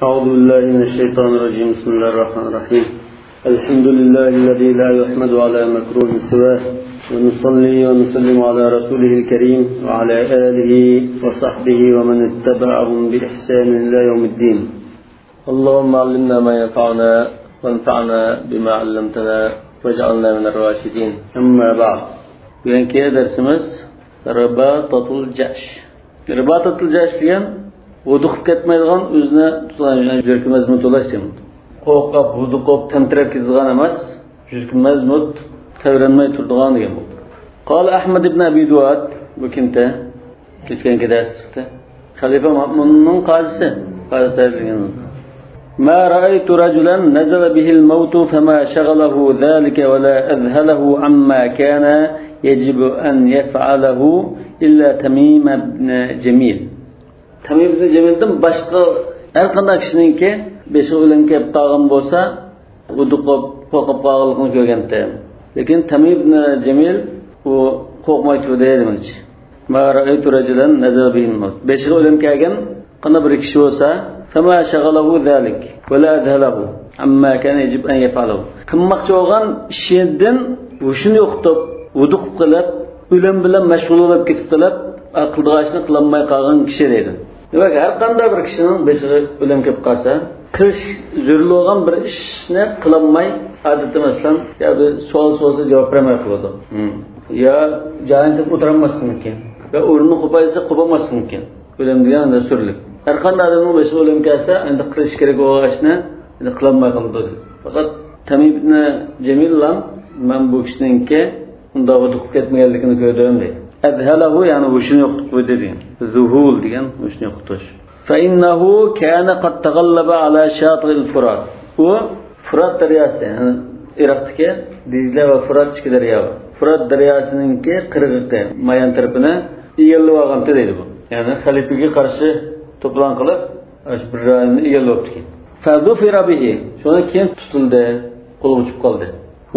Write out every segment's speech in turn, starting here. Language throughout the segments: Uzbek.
أعوذ بالله من الشيطان الرجيم. بسم الله الرحمن الرحيم. الحمد لله الذي لا يحمد على مكروه سواه، ونصلي ونسلم على رسوله الكريم وعلى آله وصحبه ومن اتبعهم بإحسان إلى يوم الدين. اللهم علمنا ما ينفعنا وانفعنا بما علمتنا واجعلنا من الراشدين. أما بعد، bugungi dersimiz ribatul jash. Ribatul jash degan vuduq ketmaydigan o'zini yurki mazmun to'lash demak. Qo'rqib, vuduq tantirab ketadigan emas, yurki mazmun tavranmay turadigan degan bu. Qala Ahmad ibn Abi Duad, bu kimda? O'tgangi darsda Xalifa Ma'munning qazisi degan. ما رأيت رجلا نزل به الموت فما شغله ذلك ولا أذهله عما كان يجب أن يفعله إلا تميم بن جميل. Tamim ibn Jamil'dan başqa her qanday kishininki beshi o'lim kelib tag'in bo'lsa, uduqib, qo'rqib qolganligini ko'rganda. Lekin Tamim ibn Jamil u qo'rqmay turdi demoqchi. Ma ra'aytu rajulan nazala bihi maut. Beshi o'lim kelgan qanday bir kishi bo'lsa, fama shaghalahu zalik va la adhalahu amma kana yajib an yaf'alahu. Qilmoqchi bo'lgan ishdan o'shini yo'qitib, uduq qilib, o'lim bilan mashg'ul bo'lib ketib qilib, aqldag'ashni qilolmay qolgan kishi deydi. Demek her qanday bir kishining beshiga o'lim kelib qolsa, qilish zarur bo'lgan bir ishni qilolmay, odatda masalan, ya bir savol so'rasa javob bermay qoladi. Ya joyida o'tirmaslik mumkin. Ya o'rnini qo'paysa qo'pamaslik mumkin. O'lim degan surlik. Har qanday odamning beshiga o'lim kelsa, endi qilish kerak bo'lgan ishni endi qilolmay qoladi. Faqat Tamim ibn Jamil ham men bu kishiningki unda o'tib ketmaganligini ko'rdim deydi. أذهله يعني وشنو يقطع دين ذهول دين وشنو يقطعش فإنه كان قد تغلب على شاطئ الفرات وفرات درياسة يعني إراقتك دجلة وفرات شك دريا فرات درياسنك قرقة ما ينتربنا يلو أقام تديره يعني خليفة قرشة تبلان قلب أشبران يلو بتك فظفر به شو كين تطلده قلوب قلده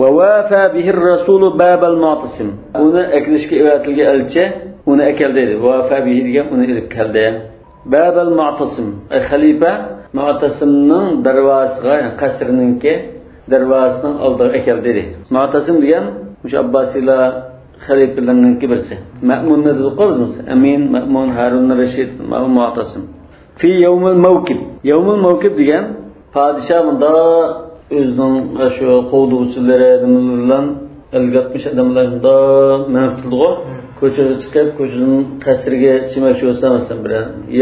ووافى به الرسول باب المعتصم. Onu ekleşki evatilge elçe, onu ekelde. Vafى به diye onu ekelde. Bab el-Mu'tasim. Halife Mu'tasim'nin darvasına, yani kasrınınki darvasının aldığı ekelde. Mu'tasim diyen şu Abbasila halifelerinninki birisi. Ma'mun ne diyoruz mu? Emin, Ma'mun, Harun Reşid, Mu'tasim. Fi yevmil mevkib. Yevmil mevkib diyen padişahın da özünün şu qovduğuçilere adamlarla elgatmış adamlarında menfildiği ko'chaga chiqib ko'chaning qasriga chimakchi bo'lsa masalan bir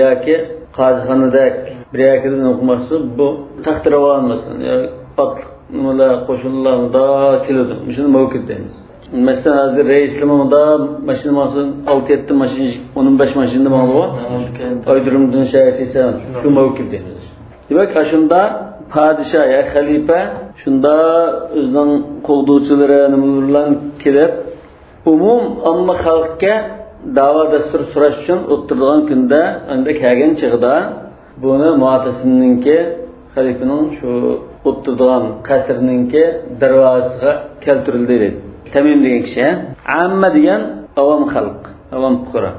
yoki qozixonada bir yakida o'qimoqchi bu taxtiravon masalan nimalar qo'shinlarda keladi shuni mavkid deymiz. Masalan hozir reislimda mashina masalan 6-7 mashina 15 mashina bor oydirimdan shayxisa shu mavkid deymiz. Demak shunda padişah ya halife şunda özünün qovduğuçilari bilan kelib amma xalqqa da'vo dastur so'rash uchun o'tirgan kunda unda kelgan chig'ida buni Mu'tasimninki xalifaning shu o'tirgan qasrninki darvozasiga keltirildi dedi. Tamim degan kishi, amma degan avam xalq, avam fuqaro.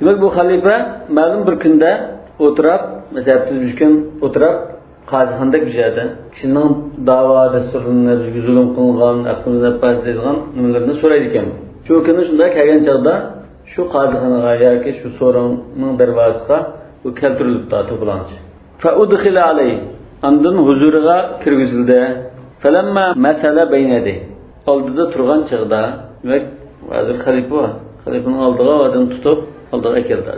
Demak bu xalifa ma'lum bir kunda o'tirib, masalan bir kun o'tirib qozixonda kishida kishining da'vo dasturini zulm qilgan, aqlni pastlaydigan nimalarni so'raydi ekan. Shu kuni shunda kelgan chog'da shu qozixonaga yoki shu so'rovning darvozasiga u keltirilibdi to'planchi. Fa udkhila alayhi. Andan huzuriga kirgizildi. Falamma mathala baynadi. Oldida turgan chog'da demak hozir xalifaning oldiga odam tutib oldiga keldi.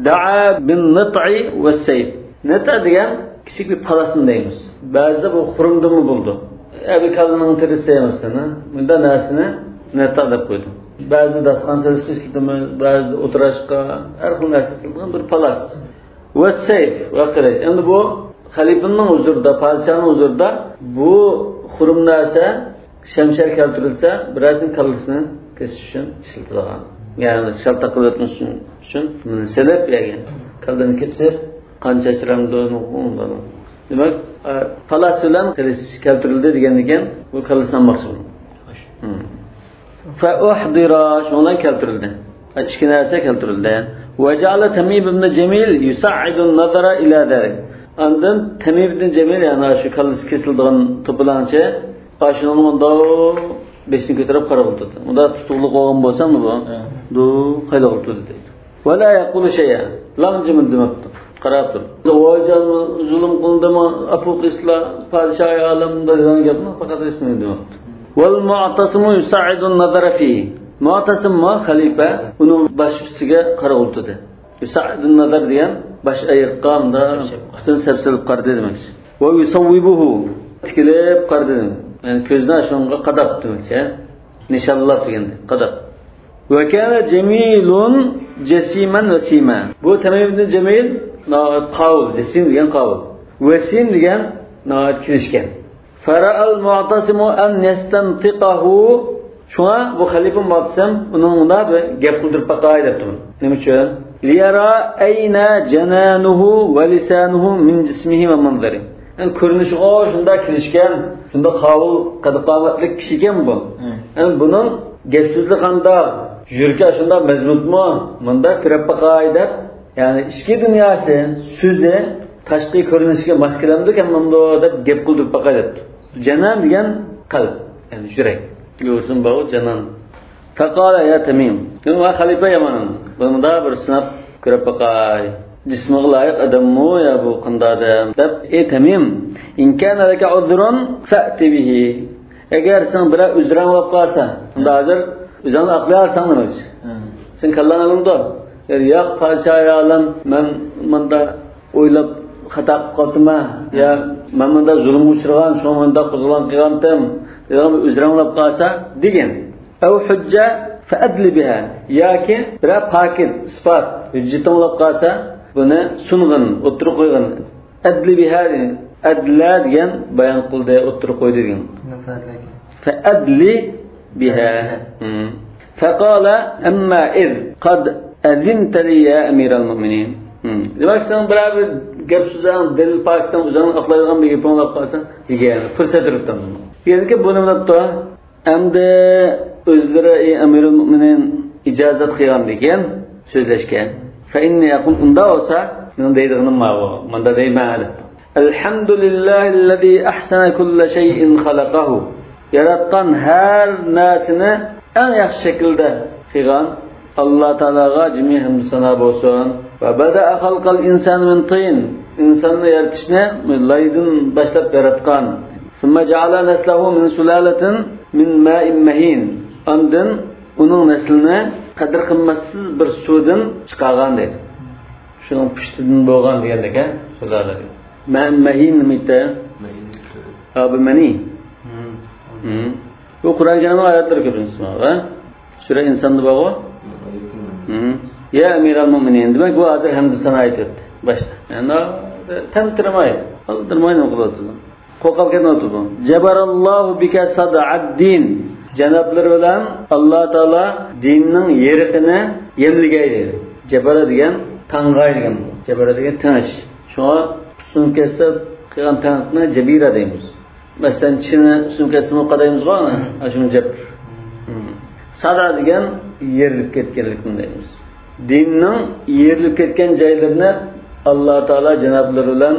Da'a bin nat'i va sayf. Nata degan kichik bir palasni deymiz. Ba'zida bu xurumdimi bo'ldi. Abi kalning terisi emasmi? Bunda narsani nata deb qo'ydi. Ba'zida dasxon terisi, ba'zida o'tirashqa, har xil narsa qilgan bir palas. Va sayf va qilich. Endi bu xalifaning huzurida, podshohning huzurida bu xurum narsa shamshar keltirilsa, birazdan kallasini kesish uchun ishlatilgan. Ya'ni shalta qilib o'tmish uchun sebab yagan. Kaldan ketsib qancha chiramdoni undan. Demak, palas bilan keltirildi degan ekan, bu kallanmoqchi. Fa uhdira shundan keltirildi. Ikki narsa keltirildi. Va ja'ala Tamim ibn Jamil yus'idun nazara ila dalik. Ondan Tamim ibn Jamil yani şu kallasi kesildigan to'planchi ashuni unda beshini ko'tarib qarab o'tirdi. Unda tutuqli qolgan bo'lsam bu du qayda o'tirdi deydi. Wala yaqulu shay'a. Lam jimid demabdi. Qarab turdi. Vojan zulm qildimi, apu qisla podshoh olamda degan gapni faqat eslaydi demabdi. Wal mu'tasimu yusa'idu an-nazara fihi. Mu'tasim ma xalifa uning boshisiga qarab o'tirdi. Yusa'idu an-nazar degan baş ayırqamda bütün sepsilib qardi demek. Ve yusawwibuhu tikilib qardi demek. Yani ko'zni ashunga qadab demek. Nishonlab deganda qadab. Ve kana jamilun jasiman wasima. Bu Tamim ibn Jamil qawl, jasim degan qawl. Wasim degan kirishgan. Fara'al mu'tasimu an yastantiqahu. Şuna bu xalifa mu'tasim uningda bir gap qildirib baqay debdi. Nima uchun? Liyara ayna jananuhu ve lisanuhu min jismihi ve manzari. Yani ko'rinishi shunda kirishgan, shunda qawl qadqavatlik kishi ekan bu. Yani bunun gap so'zli qanda, yurga shunda mazmutmi, bunda kirib baqay deb, yani ichki dunyosi, so'zi tashqi ko'rinishiga mos kelamdikan bunda deb gap qildirib baqay debdi. Janan degan qalb, yani yurak. Yo'sin bu janan. Faqala ya Tamim. Nima xalifa yaman. Bunda bir sinab ko'rib baqay. Jismiga loyiq odammi ya bu qanday odam? Deb Tamim, in kana laka udrun fa'ti bihi. Agar sen bir uzran bo'lib qolsa, unda hozir o'zingni aqlaysan nima? Sen kallan olimda. Yo'q, podshoh olam, men menda o'ylab xato qildim ya men menda zulm uchragan, shu menda qizg'on qilgandim. Degan uzran bo'lib qolsa degan. Aw hujja fa'adli biha. Yoki bir pakit, isbot, hujjatim bo'lib qolsa, buni sung'in, o'tirib qo'ygan. Adli biha, adla degan bayon qildi, o'tirib qo'ydi degan. Fa'adli biha. Faqala amma iz qad azinta li ya amiral mu'minin. Demak sen bir gap so'zdan dalil pakdan o'zini aqlaydigan bir gapni olib qolsan, degan fursat turibdi. Yerga buni bilibdi. Endi o'zlari amirul mu'minin ijozat qilgan degan so'zlashgan. Fa inni yaqul unda olsa, men deydiganim ma'vo, menda deyman. Alhamdulillahillazi ahsana kulla shay'in khalaqahu. Yaratgan har narsani eng yaxshi shaklda qilgan Alloh taolaga jami hamd sano bo'lsin. Va bada'a xalqal insani min tin. İnsanni yaratishni laydan boshlab yaratgan. Thumma ja'ala naslahu min sulalatin min ma'in mahin. Ondan uning naslini qadr qimmatsiz bir suvdan chiqargan deydi. Shuning pushtidan bo'lgan degandek, sulala. Ma'in mahin nimita? Abi mani. Bu Qur'on karim oyatlar ko'rinsin, ha? Sura insonni bog'i. Ya amiral mu'minin demak bu hozir hamd sano aytibdi. Boshda. Endi tantirmay, aldirmayni qiladi. Qo'rqib ketmaydi bu. Jabarallohu bika sad'ad-din. Janoblar bilan Alloh taolo dinning yeriqini yemligay dedi. Jabara degan tang'ay degan. Jabara degan tanish. Shuna sumkasi qilgan tanqni jabira deymiz. Masalan, chini sumkasini qadaymiz-ku, ana shuni jab. Sada degan yerilib ketganlikni deymiz. Dinning yerilib ketgan joylarini Alloh taolo janoblari bilan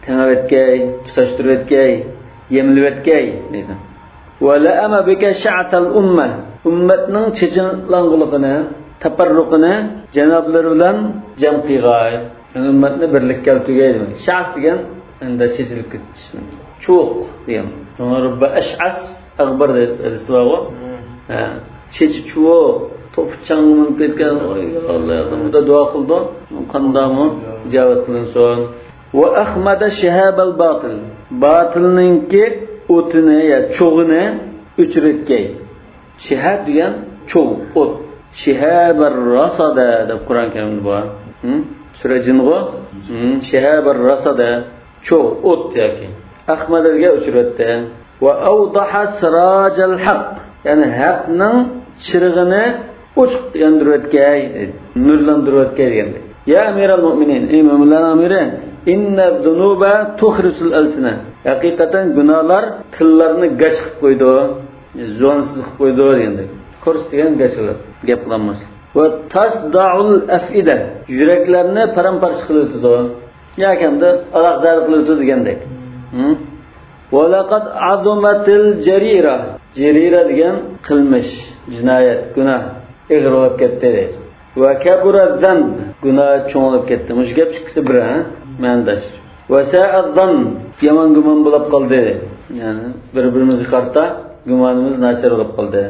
tang'ib etgay, tutashtirib etgay, yemlib etgay dedi. Va la'ama bika sha'tal umma. Ummatning chechinlanguligini, taparruqini janoblari bilan jam qilgay. Ummatni birlikka keltirgay demak. Sha's degan unda chechilib ketishni. Cho'q degan. Rubba ash'as aghbar deydi. Chechi cho'q to'pchangman ketgan Allohga duo qildi. Qandami ijobat qilinsin. Va ahmada shahabal batil. Batilninki o'tini ya cho'g'ini o'chiritgay. Shahab degan cho'g', o't. Shahabar rasada deb Qur'on karimda bor. Sura Jin-g'o. Shahabar rasada cho'g', o't yoki. Ahmadga o'chiratdi. Va awdaha sirajal haqq. Ya'ni haqning chirig'ini o'chiq yondirayotgay, nurlantirayotgay deganda. Ya amiral mu'minin, ey mu'minlar amiri, inna zunuba tukhrisul alsina. Haqiqatan gunohlar tillarni gach qilib qo'ydi, zonsiz qilib qo'ydi deganda. Ko'rsigan gachlar, gap qilmas. Va tasda'ul afida. Yuraklarni param-parcha qilib o'tdi. Yakında alaq zarqılıqdı degandek. وَلَقَدْ عَظُمَتِ الْجَرِيرَةِ Cerira degan qilmish, jinoyat, gunoh ig'ir bo'lib ketdi. Va kabura zanb gunoh cho'ng'ib ketdi. Mush gap ikkisi bir, mandash. Va sa'addan yomon gumon bo'lib qoldi. Ya'ni bir-birimizga qarta gumonimiz nachar bo'lib qoldi.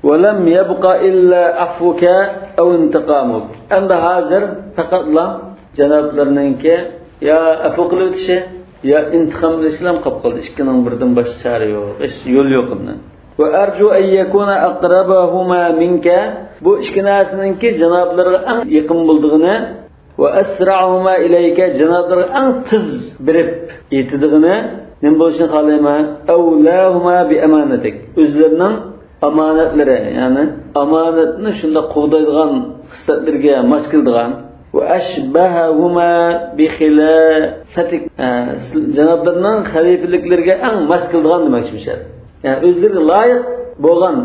Va lam yabqa illa afvuka aw intiqamuk. Endi hozir faqatla janoblarninki ya afu qilib o'tishi ya intiqom qilishlar qolib qoldi. Ikkining birdan boshqa chora yo'q, hech yo'l yo'q bundan. Va arju an yakuna aqrabahuma minka bu ikki narsaninki janoblarga eng yaqin bo'ldigini va asra'uhuma ilayka janoblarga eng tez birib yetidigini nima bo'lishini xohlayman. Awlahuma bi amanatik o'zlarining omonatlari, ya'ni omonatni shunda qo'g'daydigan xislatlarga mos keladigan va ashbahahuma bi khilafatik janoblarning xalifaliklariga eng mos keladigan demoqchimishlar. Yani o'zlariga loyiq bo'lgan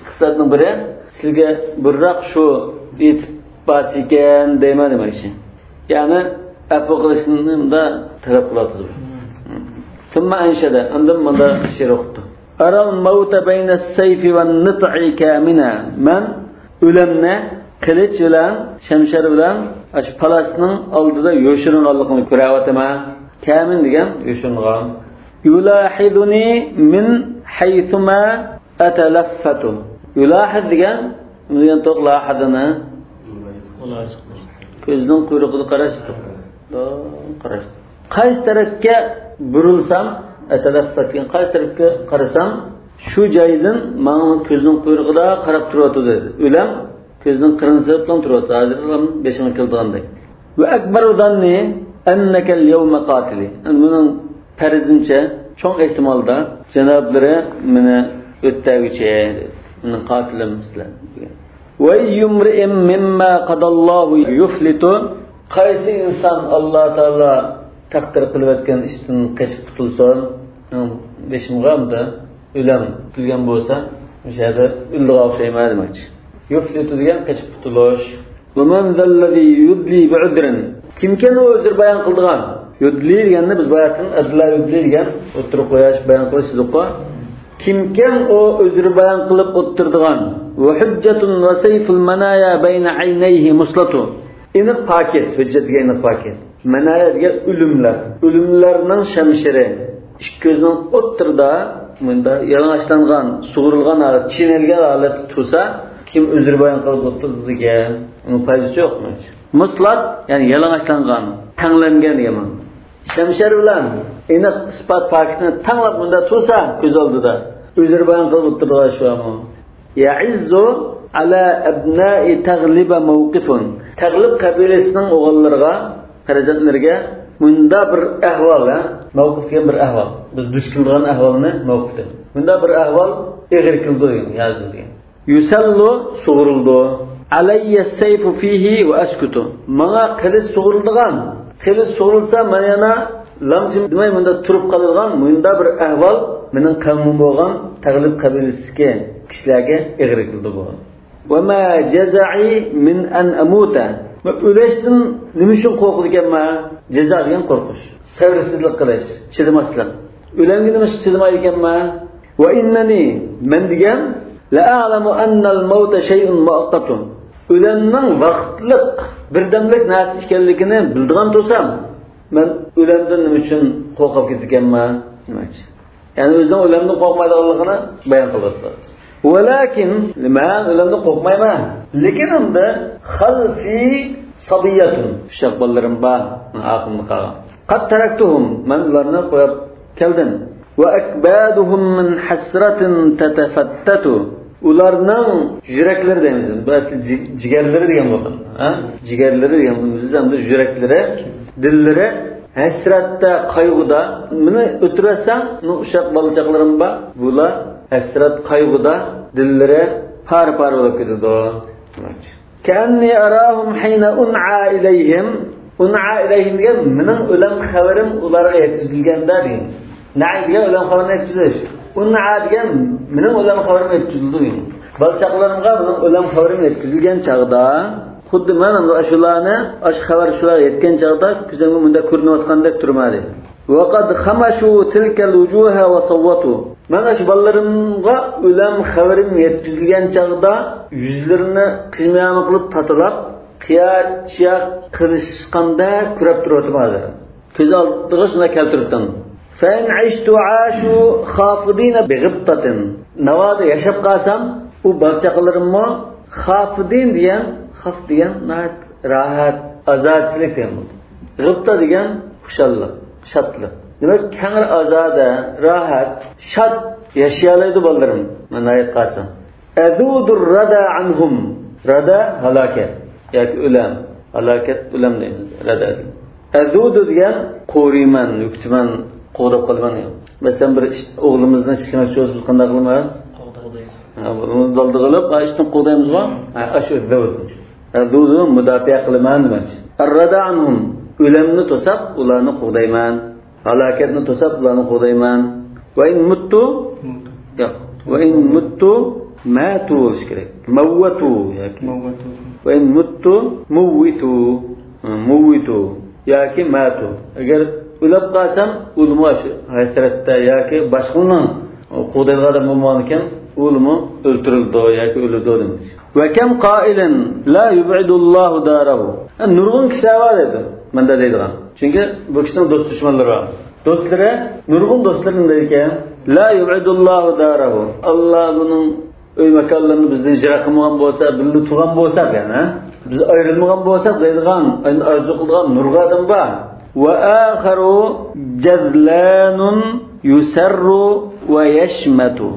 xislatning biri sizga burroq shu yetib bas ekan deyman demoqchi. Ya'ni afu qilishni talab qiladi. Thumma anshada undan manda she'r o'qitdi. Aral mauta bayna as-sayfi wan-nit'i kamina. Man o'limni qilich bilan, shamshar bilan shu palasning oldida yo'shiringanligini ko'ryapman. Kamin degan yo'shiringan. Yulahiduni min haythuma atalaffatu. Yulahid degan bundan to'qlahadini ko'zning quyruqida qarashdi. Qarashdi. Qaysi tarafga burilsam, atalaffat qaysi tarafga qarasam, shu joydan men ko'zning quyruqida qarab turibdi dedi. O'lam ko'zning qirinsa bilan turibdi. Hozir ham beshimga kelgandek. Va akbaru danni annaka al-yawma qatili. Buning farzimcha cho'ng ehtimolda janoblari meni o'tdagicha meni qatilim sizlar degan. Va yumri'im mimma qadallohu yuflitu. Qaysi inson Alloh taolo taqdir qilib o'tgan ishdan qashib qutulsin, beshimg'amda o'lam qilgan bo'lsa, o'sha yerda ulg'a o'xshayman demoqchi. Yuflitu degan qashib qutulish. Va man zallazi yudli bi'udrin. Kimken o o'zir bayon qildigan? Yudli deganni biz bayatın adla yudli degan o'tirib qo'yash bayon qilishdiqqa. Kimken o o'zir bayon qilib o'tirdigan? Va hujjatun va sayful manaya bayna aynayhi muslatu. Iniq paket, hujjatga iniq paket. Manaya degan o'limlar. O'limlarning shamshiri. Ikki ko'zning o'ttirda bunda yalang'ochlangan, sug'urilgan holat, chinelgan holat tursa, kim o'zir bayon qilib o'tirdi degan, uning foydasi yo'qmi? Muslat, ya'ni yalang'ochlangan, tanglangan degan. Shamshar bilan aniq isbot paketni tanglab bunda tursa, ko'z oldida o'zir bayon qilib o'tirdi shu ham. Ya'izzu ala abna'i tagliba mawqifun. Taglib qabilasining o'g'illariga, farzandlariga bunda bir ahvol, mavqif degan bir ahvol. Biz duch kelgan ahvolni mavqif deymiz. Bunda bir ahvol eg'ir qildi yozildi. Yusallu sug'urildi. Alayya sayfu fihi va askutu. Menga qilich sug'urildigan. Qilich sug'urilsa men yana lamjim demay bunda turib qoladigan bunda bir ahvol mening qavmim bo'lgan taglib qabilasiga kishilarga eg'ir qildi bu. Va ma jaza'i min an amuta. O'lashdan nima uchun qo'rqdi ekanman? Jazo degan qo'rqish. Sabrsizlik qilish, chidamaslik. O'langa nima uchun chidamay ekanman? Va innani men degan la a'lamu anna al-mawta shay'un mu'aqqatun. O'limning vaqtliq, birdamlik narsa ekanligini bildigan bo'lsam, men o'limdan nima uchun qo'rqib ketganman? Demoqchi. Ya'ni o'zim o'limdan qo'rqmaydiganligini bayon qilyapti. Walakin men o'limdan qo'rqmayman. Lekin unda xalfi sabiyatun. Shaq bolarim bor, aqlimni qara. Qad taraktuhum, men ularni qo'yib keldim. Va akbaduhum min hasratin tatafattatu. Ularning yuraklari deymiz. Bas jigarlari degan bo'ldi. Jigarlari degan biz ham yuraklari, dillari hasratda, qayg'uda. Meni o'tirasan, o'sha bolachaqlarim bor. Bular hasrat, qayg'uda, dillari par-par bo'lib ketadi. Kanni arahum hina un'a ilayhim. Un'a ilayhim degan mening o'lim xabarim ularga yetkazilganda deydi. Na'i degan o'lim xabarini yetkazilish. Un'a degan mening o'lim xabarim yetkazildi. Balchaqlarimga mening o'lim xabarim yetkazilgan chaqda xuddi mana shularni xabar shular yetgan chog'da ko'zimga bunda ko'rinayotgandek turmadi. Vaqad khamashu tilka al-wujuha wa sawwatu. Mana shu bolarimga o'lam xabarim yetkazilgan chog'da yuzlarini qiyma qilib tatilab, qiyachiya qilishganda ko'rib turibdi. Ko'z oldiga shuna keltirdim. Fa in aishtu ashu khafidina bi ghibtatin. Navada yashab qolsam, u barchaqalarimni khafidin degan, xaf degan rahat, azodchilik degan. Ghibta degan xushallik, shodlik. Demak, kengir azoda, rahat, shod yashayalaydi bolarim. Mana ayt qolsam. Adudur rada anhum. Rada halokat yoki o'lam. Halokat o'lam deymiz. Rada. Adudu degan qo'riman, yuktiman, qo'rib qolman. Masalan, bir o'g'limizdan chiqmoqchi bo'lsak, qanday qilamiz? Bunu doldurulup, işte qo'daymiz va, shu davr. Adudu mudafi'a qilaman demoqchi. Arrada anhum. O'lamni to'sab, ularni qo'dayman. Halokatni to'sab, ularni qo'dayman. Va in muttu yo'q. Va in muttu matu kerak. Mawwatu yoki mawwatu. Va in muttu muwitu. Muwitu yoki matu. Agar o'lib qolsam, o'lmoq hasratda yoki boshqaning qo'daygan bo'lgan ekan, o'limi o'ltirildi yoki o'ldi demoqchi. Va kam qa'ilin la yub'idullohu darahu. Nurg'un kishilar bor edi. Menda deydigan. Chunki bu kishining do'st dushmanlari bor. Do'stlari nurg'un do'stlarim deydigan, la yub'idullohu darahu. Alloh buning uy makonlarini bizdan jira qilmagan bo'lsa, birga turgan bo'lsak, yana biz ayrilmagan bo'lsak deydigan, arzu qilgan nurga odam bor. Va akharu jazlanun yusarru va yashmatu.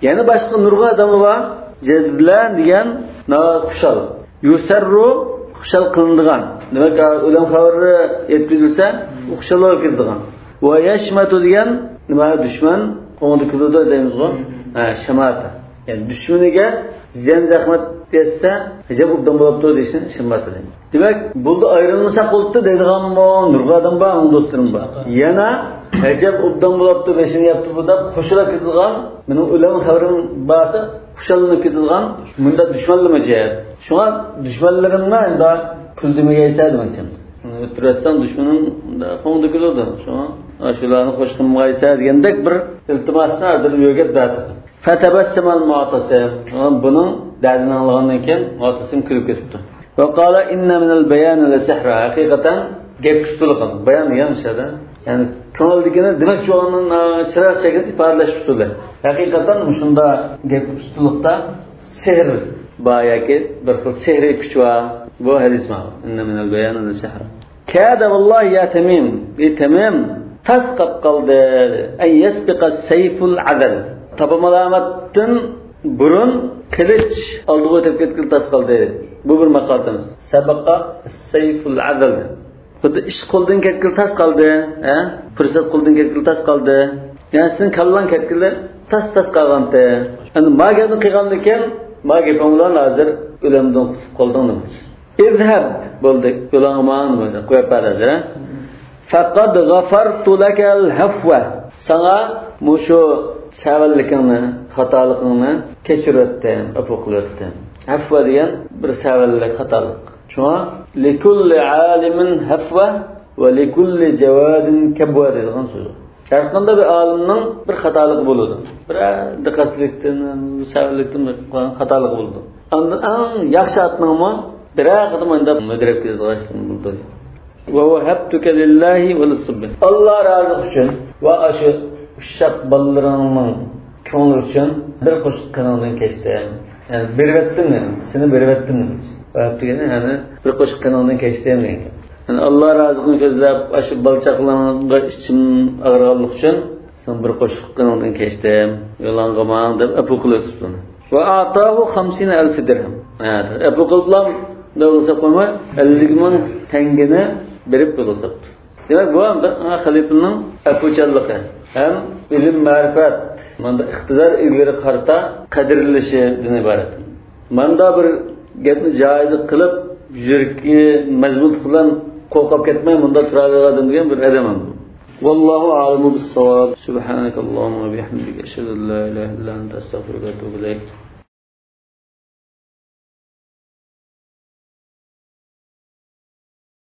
Yani boshqa nurga odami bor. Jazlan degan xushal. Yusarru xushal qilinadigan. Demak, o'lam xabari yetkazilsa, xushal bo'lib kiradigan. Va yashmatu degan nima dushman o'ngda kiradi deymizmi? Shamata. Yani dushmaniga ziyon zahmat etsa, hijab obdan bo'libdi deysin, shamata deydi. Demak, bo'ldi ayrilmasa qolibdi deydiganmi, nurga odam bor, unda o'tirim bor. Yana hijab obdan bo'libdi, besini yapti bu deb xushal kiradigan, mening o'lam xabarim borsa, xushallanib ketilgan bunda dushmanlama jihad. Shunga dushmanlarimni endi kuldimiga aytadi menchim. O'tirasan dushmanim qo'ngda keladi. Shunga shularni qo'shqimga aytadi degandek bir iltimosni adirib yo'ga dadi. Fatabassamal mu'tasim. Buning dadini olgandan keyin mu'tasim kulib ketdi. Va qala inna minal bayan la sihra. Haqiqatan gap kuchliqim. Bayon yamshada. Yani ko'ngildagini demak jo'g'anning chiroq shaklida ifodalash usuli. Haqiqatan shunda gap ustuliqda sehr bayaki bir xil sehri kuch va bu hadis ma. Inna minal bayan la sihra. Kada vallahi ya Tamim. Tamim tasqab qaldi ay yasbiqa sayful adl. Tabamalamatdan burun qilich oldiga o'tib ketgan tasqaldi. Bu bir maqolimiz. Sabaqa sayful adl. Xuddi ish qo'ldan ketgan tas qoldi, fursat qo'ldan ketgan tas qoldi. Yani sizin kallan ketkiler tas qolganda. Endi magani qilgandan keyin magi pamlar hozir o'lamdan qo'ldan demoqchi. İzhab bo'ldi, yo'langman bo'ldi, qo'yib beradi. Faqad ghafartu lakal hafwa. Sana mushu savallikingni, xatoligingni kechirdim, afv qildim. Hafwa degan bir savallik, xatolik. Shuna likulli alimin hafwa va likulli jawadin kabwa degan so'z. Har qanday bir olimning bir xatolik bo'ladi. Bir diqqatlikdan, savallikdan xatolik bo'ladi. Undan eng yaxshi atningmi biroq qadamda mudrab ketadigan bo'ldi. Va wahabtuka lillahi va lis-subh. Alloh rozi uchun va ashu shaq ballaringning ko'ngli uchun bir qo'shiq kanaldan kechdim. Yani bervetdim, seni bervetdim. Vahabtugani yani bir qo'shiq kanaldan kechdim degan. Yani Alloh roziligini ko'zlab ashu balchaqlarga ichim ag'rig'anlik uchun sen bir qo'shiq kanaldan kechdim. Yo'langaman deb apu qilibdi. Va atahu 50,000 dirham. Apu qiliblam da'vosa qo'yma 50,000 tangani berib qo'ysa. Demak bu ham xalifaning apuchanligi ham ilm ma'rifat, manda iqtidor ilgari qarta qadrlanishidan iborat. Manda bir gapni joyida qilib, yurki majbur bilan qo'rqib ketmay bunda turaveradigan degan bir odamman. Vallohu a'lamu bis-savab. Subhanakallahumma va bihamdika ashhadu an la ilaha illa anta astaghfiruka va atubu ilayk.